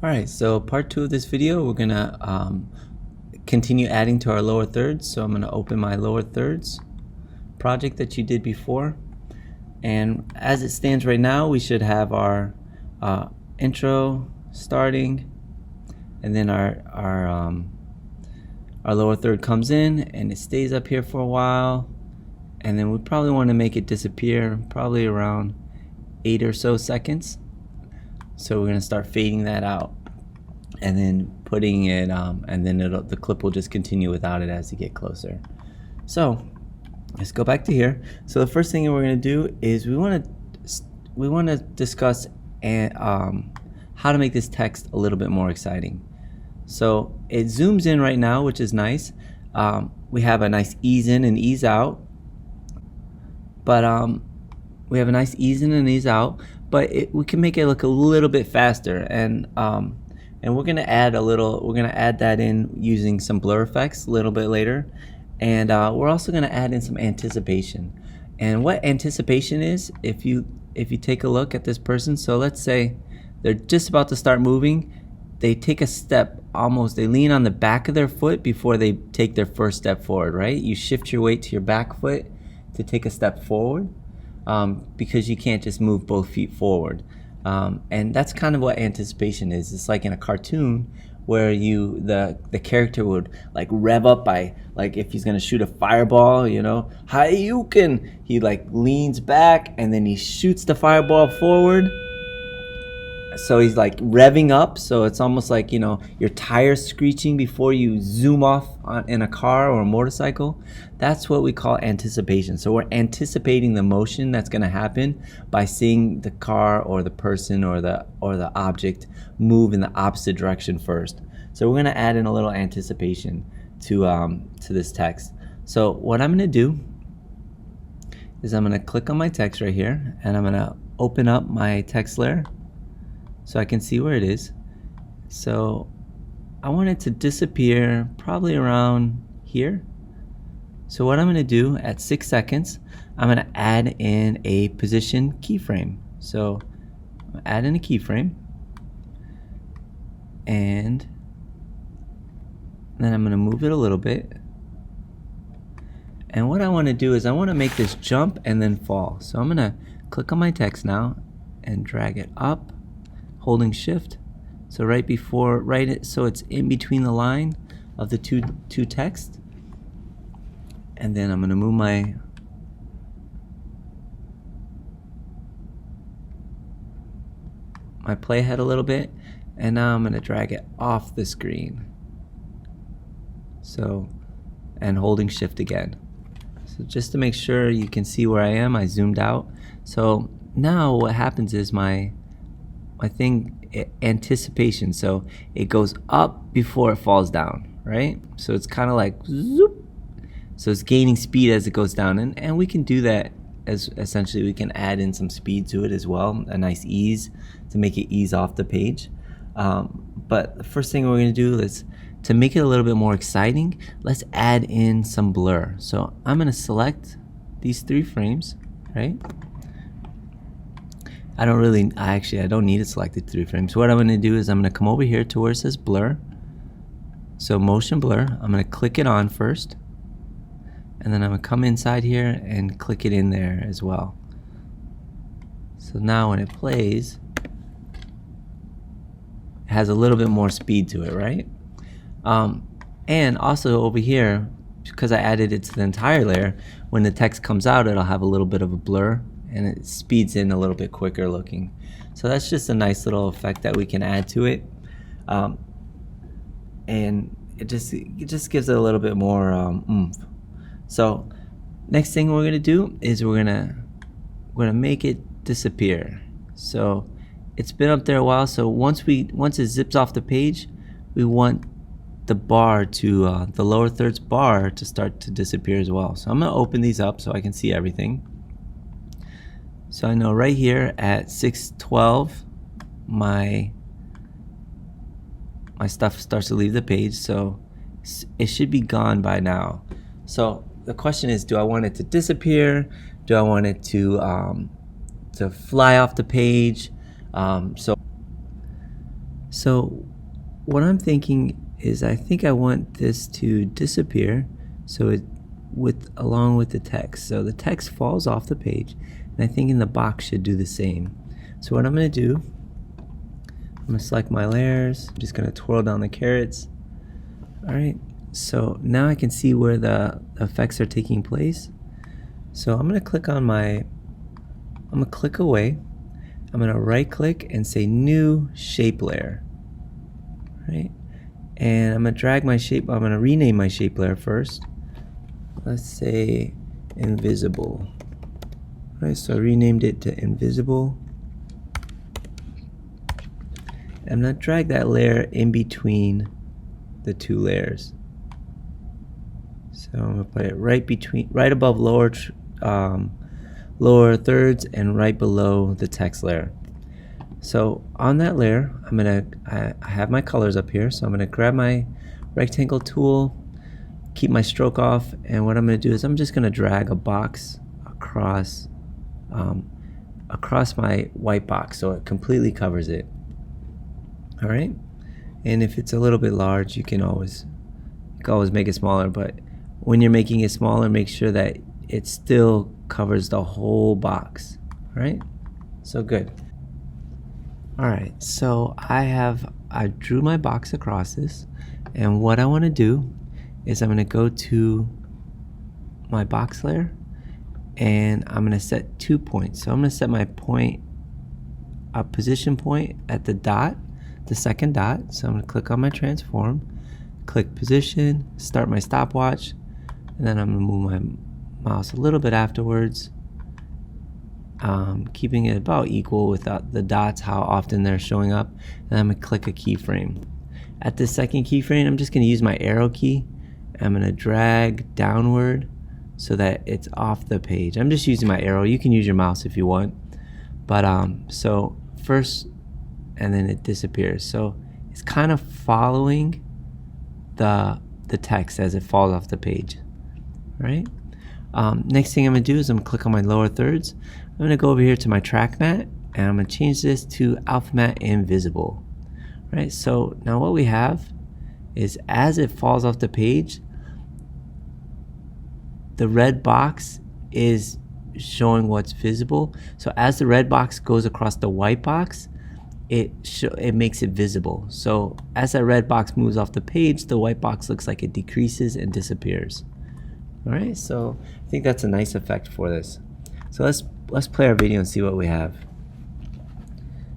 Alright, so part 2 of this video, we're gonna continue adding to our lower thirds. So I'm gonna open my lower thirds project that you did before, and as it stands right now, we should have our intro starting, and then our lower third comes in and it stays up here for a while, and then we probably want to make it disappear probably around 8 or so seconds. So we're going to start fading that out and then putting it and then the clip will just continue without it as you get closer. So let's go back to here. So the first thing we're going to do is we want to discuss how to make this text a little bit more exciting. So it zooms in right now, which is nice. We have a nice ease in and ease out, but we have a nice ease in and ease out, but we can make it look a little bit faster, and we're gonna add that in using some blur effects a little bit later, and we're also gonna add in some anticipation. And what anticipation is, if you take a look at this person, so let's say they're just about to start moving, they take a step, they lean on the back of their foot before they take their first step forward, right? You shift your weight to your back foot to take a step forward, because you can't just move both feet forward. And that's kind of what anticipation is. It's like in a cartoon where the character would like rev up by, like if he's gonna shoot a fireball, Hayuken, he like leans back and then he shoots the fireball forward. So he's like revving up, so it's almost like your tires screeching before you zoom off in a car or a motorcycle. That's what we call anticipation. So we're anticipating the motion that's going to happen by seeing the car or the person or the object move in the opposite direction first. So we're going to add in a little anticipation to this text. So what I'm going to do is I'm going to click on my text right here, and I'm going to open up my text layer so I can see where it is. So I want it to disappear probably around here. So what I'm going to do at 6 seconds, I'm going to add in a position keyframe. So add in a keyframe, and then I'm going to move it a little bit. And what I want to do is I want to make this jump and then fall. So I'm going to click on my text now and drag it up, holding shift, so so it's in between the line of the two text, and then I'm going to move my playhead a little bit, and now I'm going to drag it off the screen, and holding shift again. So just to make sure you can see where I am, I zoomed out. So now what happens is my anticipation, so it goes up before it falls down, right? So it's kind of like zoop. So it's gaining speed as it goes down, and we can do that as essentially we can add in some speed to it as well, a nice ease to make it ease off the page. But the first thing we're going to do is to make it a little bit more exciting, let's add in some blur. So I'm going to select these 3 frames, right? I don't need it selected 3 frames. So what I'm going to do is I'm going to come over here to where it says blur. So motion blur, I'm going to click it on first, and then I'm going to come inside here and click it in there as well. So now when it plays, it has a little bit more speed to it, right? And also over here, because I added it to the entire layer, when the text comes out, it'll have a little bit of a blur, and it speeds in a little bit quicker looking. So that's just a nice little effect that we can add to it, and it just gives it a little bit more oomph. So next thing we're gonna do is we're gonna make it disappear. So it's been up there a while, so once it zips off the page, we want the bar to the lower thirds bar to start to disappear as well. So I'm gonna open these up so I can see everything. So I know right here at 6:12 my stuff starts to leave the page, so it should be gone by now. So the question is, do I want it to disappear? Do I want it to fly off the page? So what I'm thinking is I think I want this to disappear so it along with the text. So the text falls off the page, and I think in the box should do the same. So what I'm going to do, I'm going to select my layers. I'm just going to twirl down the carrots. Alright, so now I can see where the effects are taking place. So I'm going to click on I'm going to click away. I'm going to right click and say new shape layer. Right? And I'm going to drag my shape, I'm going to rename my shape layer first. Let's say invisible. Right, so I renamed it to invisible. I'm going to drag that layer in between the two layers. So I'm going to put it right above lower thirds and right below the text layer. So on that layer, I have my colors up here, so I'm gonna grab my rectangle tool, keep my stroke off, and what I'm gonna do is I'm just gonna drag a box across my white box so it completely covers it. All right, and if it's a little bit large, you can always make it smaller, but when you're making it smaller, make sure that it still covers the whole box. All right, so good. All right, so I drew my box across this, and what I want to do is I'm going to go to my box layer, and I'm going to set 2 points. So I'm going to set my position point at the dot, the second dot. So I'm going to click on my transform, click position, start my stopwatch, and then I'm going to move my mouse a little bit afterwards. Keeping it about equal with the dots, how often they're showing up, and I'm going to click a keyframe. At the second keyframe, I'm just going to use my arrow key. I'm going to drag downward so that it's off the page. I'm just using my arrow. You can use your mouse if you want, but so first, and then it disappears. So it's kind of following the text as it falls off the page, right? Next thing I'm going to do is I'm going to click on my lower thirds. I'm going to go over here to my track mat, and I'm going to change this to alpha mat invisible. Right, so now what we have is as it falls off the page, the red box is showing what's visible. So as the red box goes across the white box, it makes it visible. So as that red box moves off the page, the white box looks like it decreases and disappears. All right, so I think that's a nice effect for this. So let's play our video and see what we have.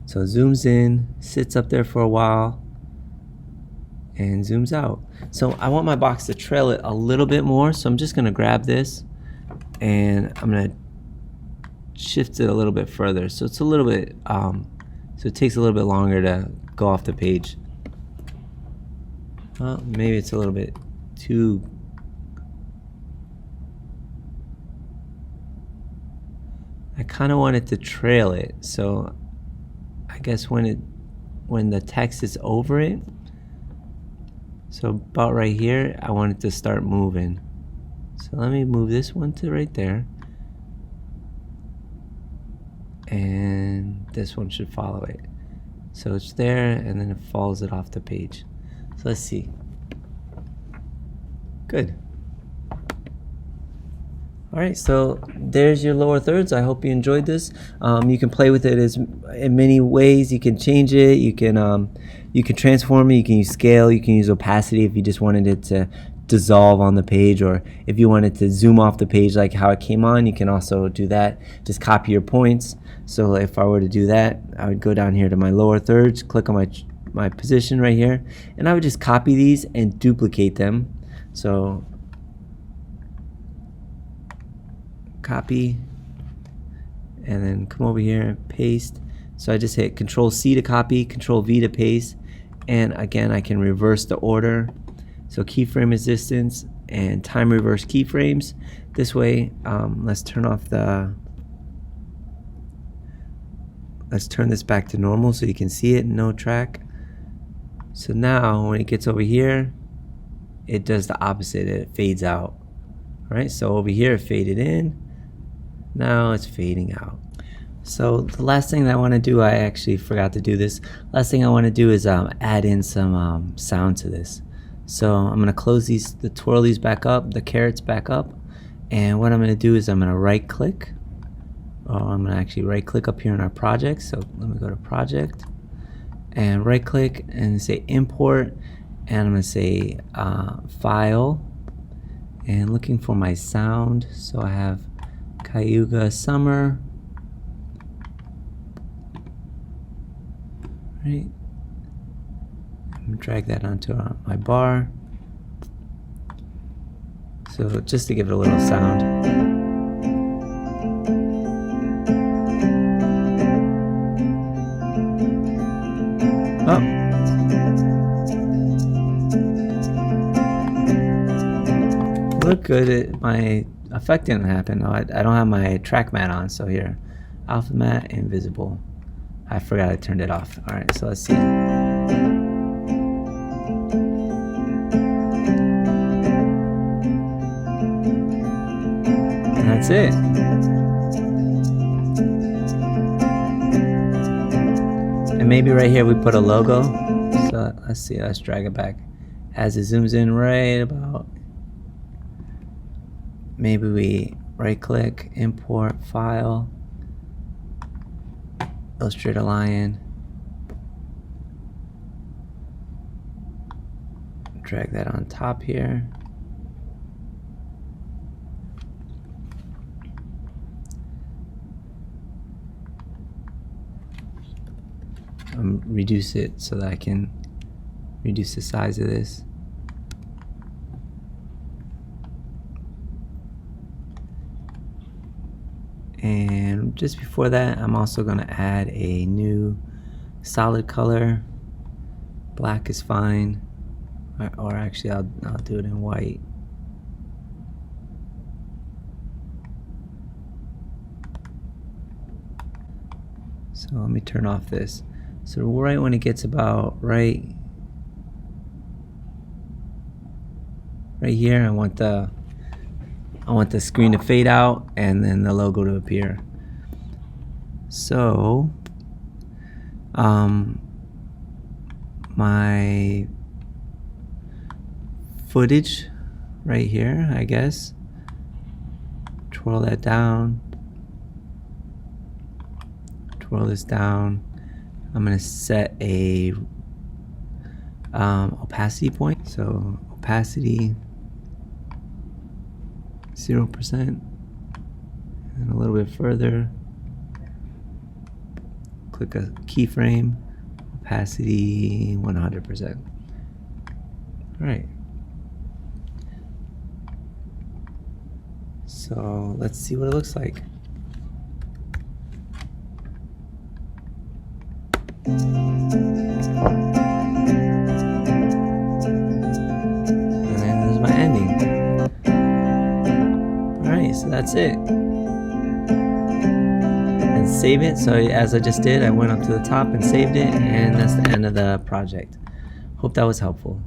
So it zooms in, sits up there for a while, and zooms out. So I want my box to trail it a little bit more, so I'm just gonna grab this and I'm gonna shift it a little bit further. So it's a little bit, so it takes a little bit longer to go off the page. Well, maybe it's a little bit too. I kind of want it to trail it, so I guess when the text is over it, so about right here, I want it to start moving. So let me move this one to right there, and this one should follow it. So it's there, and then it follows it off the page. So let's see. Good. Alright, so there's your lower thirds. I hope you enjoyed this. You can play with it in many ways. You can change it, you can transform it, you can use scale, you can use opacity if you just wanted it to dissolve on the page, or if you wanted to zoom off the page like how it came on, you can also do that. Just copy your points. So if I were to do that, I would go down here to my lower thirds, click on my position right here, and I would just copy these and duplicate them. So copy, and then come over here and paste. So I just hit Control C to copy, Control V to paste, and again I can reverse the order. So keyframe resistance and time reverse keyframes. This way, let's turn this back to normal so you can see it, no track. So now when it gets over here, it does the opposite, it fades out. All right, so over here it faded in, now it's fading out. So the last thing that I want to do, I actually forgot to do this. Last thing I want to do is add in some sound to this. So I'm going to close the twirlies back up, the carrots back up. And what I'm going to do is I'm going to right click. I'm going to actually right click up here in our project. So let me go to project and right click and say import. And I'm going to say file and looking for my sound. So I have Cayuga Summer. Right. I'm going to drag that onto my bar. So just to give it a little sound. Oh. Look good. My effect didn't happen. No, I don't have my track mat on. So here, alpha mat, invisible. I forgot I turned it off. All right, so let's see. And that's it. And maybe right here we put a logo. So let's see, let's drag it back. As it zooms in right about, maybe we right click, import file, Illustrator Lion, drag that on top here. Reduce it so that I can reduce the size of this. And just before that, I'm also going to add a new solid color. Black is fine, or actually I'll do it in white. So let me turn off this. So right when it gets about right here, I want the screen to fade out and then the logo to appear. So my footage right here, I guess, twirl that down, twirl this down. I'm going to set a opacity point. So opacity 0%, and a little bit further. Click a keyframe, opacity 100%. All right. So let's see what it looks like. And there's my ending. Alright, so that's it. And save it. So as I just did, I went up to the top and saved it, and that's the end of the project. Hope that was helpful.